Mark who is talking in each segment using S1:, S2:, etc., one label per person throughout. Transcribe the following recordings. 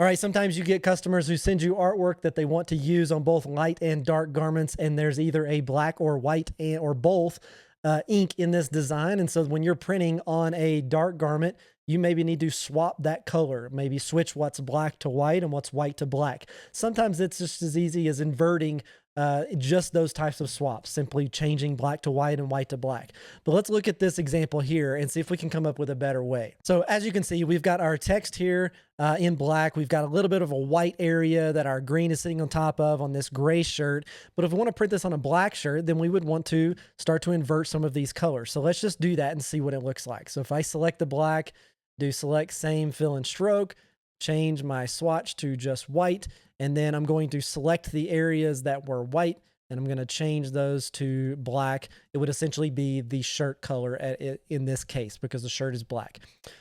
S1: All right, sometimes you get customers who send you artwork that they want to use on both light and dark garments, and there's either a black or white or both ink in this design. And so when you're printing on a dark garment, you maybe need to swap that color, maybe switch what's black to white and what's white to black. Sometimes it's just as easy as inverting just those types of swaps, simply changing black to white and white to black. But let's look at this example here and see if we can come up with a better way. So as you can see, we've got our text here in black. We've got a little bit of a white area that our green is sitting on top of on this gray shirt. But if we want to print this on a black shirt, then we would want to start to invert some of these colors. So let's just do that and see what it looks like. So if I select the black, do select same fill and stroke, change my swatch to just white, and then I'm going to select the areas that were white and I'm going to change those to black. It would essentially be the shirt color in this case because the shirt is black.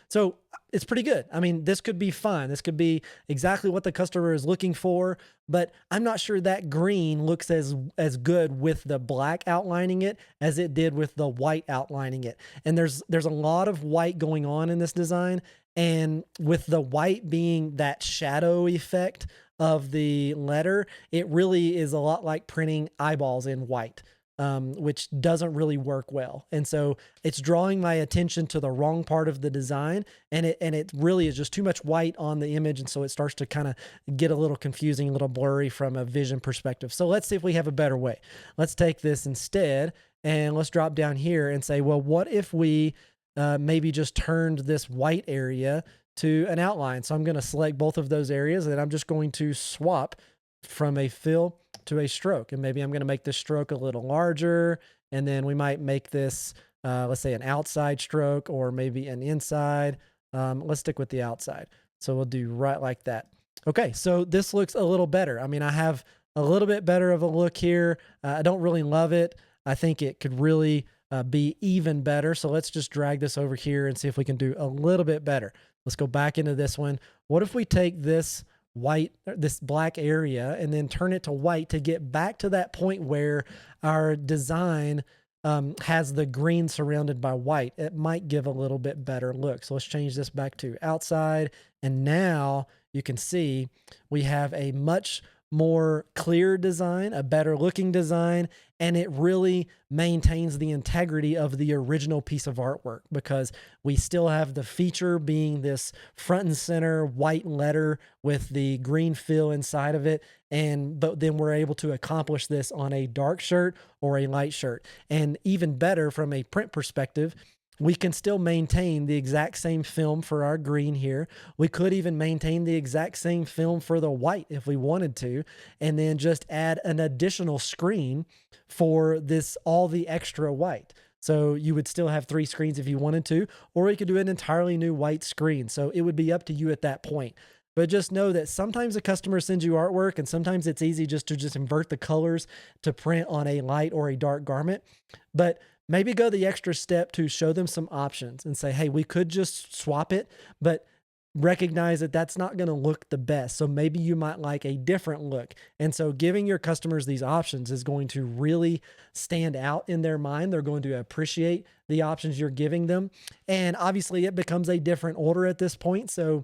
S1: So it's pretty good. I mean, this could be fun. This could be exactly what the customer is looking for, but I'm not sure that green looks as good with the black outlining it as it did with the white outlining it. And there's a lot of white going on in this design. And with the white being that shadow effect of the letter, it really is a lot like printing eyeballs in white, which doesn't really work well. And so it's drawing my attention to the wrong part of the design, and it really is just too much white on the image, and so it starts to kind of get a little confusing, a little blurry from a vision perspective. So let's see if we have a better way. Let's take this instead, and let's drop down here and say, well, what if we maybe just turned this white area to an outline. So I'm going to select both of those areas and I'm just going to swap from a fill to a stroke. And maybe I'm going to make this stroke a little larger. And then we might make this, let's say an outside stroke or maybe an inside. Let's stick with the outside. So we'll do right like that. Okay. So this looks a little better. I mean, I have a little bit better of a look here. I don't really love it. I think it could really be even better. So let's just drag this over here and see if we can do a little bit better. Let's go back into this one. What if we take this this black area and then turn it to white to get back to that point where our design has the green surrounded by white? It might give a little bit better look. So let's change this back to outside. And now you can see we have a much more clear design, a better looking design, and it really maintains the integrity of the original piece of artwork because we still have the feature being this front and center white letter with the green fill inside of it. But then we're able to accomplish this on a dark shirt or a light shirt. And even better from a print perspective, we can still maintain the exact same film for our green here. We could even maintain the exact same film for the white if we wanted to, and then just add an additional screen for all the extra white. So you would still have 3 screens if you wanted to, or you could do an entirely new white screen. So it would be up to you at that point. But just know that sometimes a customer sends you artwork and sometimes it's easy just to invert the colors to print on a light or a dark garment. But maybe go the extra step to show them some options and say, hey, we could just swap it, but recognize that that's not going to look the best. So maybe you might like a different look. And so giving your customers these options is going to really stand out in their mind. They're going to appreciate the options you're giving them. And obviously it becomes a different order at this point. So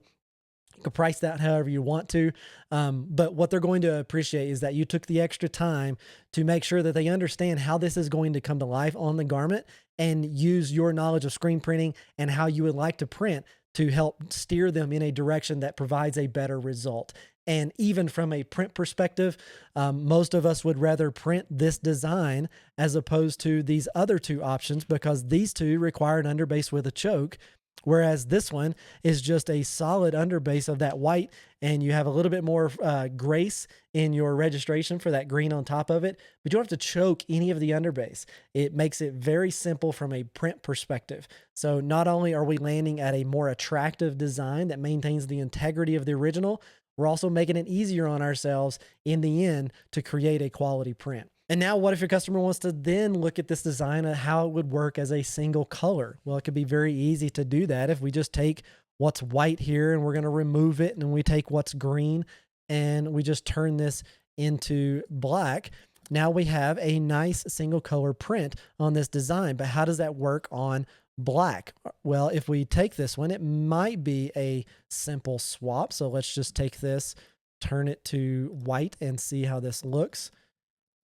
S1: you can price that however you want to. But what they're going to appreciate is that you took the extra time to make sure that they understand how this is going to come to life on the garment and use your knowledge of screen printing and how you would like to print to help steer them in a direction that provides a better result. And even from a print perspective, most of us would rather print this design as opposed to these other 2 options because these 2 require an underbase with a choke. Whereas this one is just a solid underbase of that white, and you have a little bit more grace in your registration for that green on top of it, but you don't have to choke any of the underbase. It makes it very simple from a print perspective. So not only are we landing at a more attractive design that maintains the integrity of the original, we're also making it easier on ourselves in the end to create a quality print. And now what if your customer wants to then look at this design and how it would work as a single color? Well, it could be very easy to do that if we just take what's white here and we're going to remove it, and we take what's green and we just turn this into black. Now we have a nice single color print on this design. But how does that work on black. Well, if we take this one, it might be a simple swap. So let's just take this, turn it to white and see how this looks.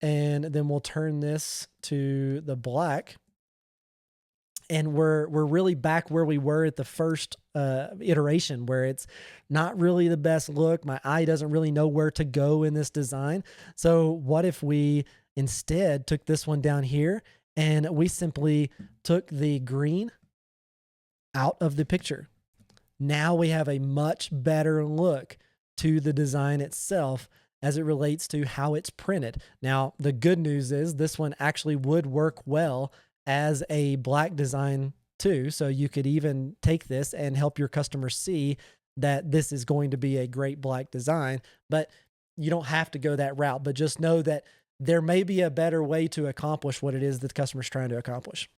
S1: And then we'll turn this to the black. And we're really back where we were at the first iteration, where it's not really the best look. My eye doesn't really know where to go in this design. So what if we instead took this one down here and we simply took the green out of the picture? Now we have a much better look to the design itself as it relates to how it's printed. Now, the good news is this one actually would work well as a black design too. So you could even take this and help your customer see that this is going to be a great black design, but you don't have to go that route. But just know that there may be a better way to accomplish what it is that the customer's trying to accomplish.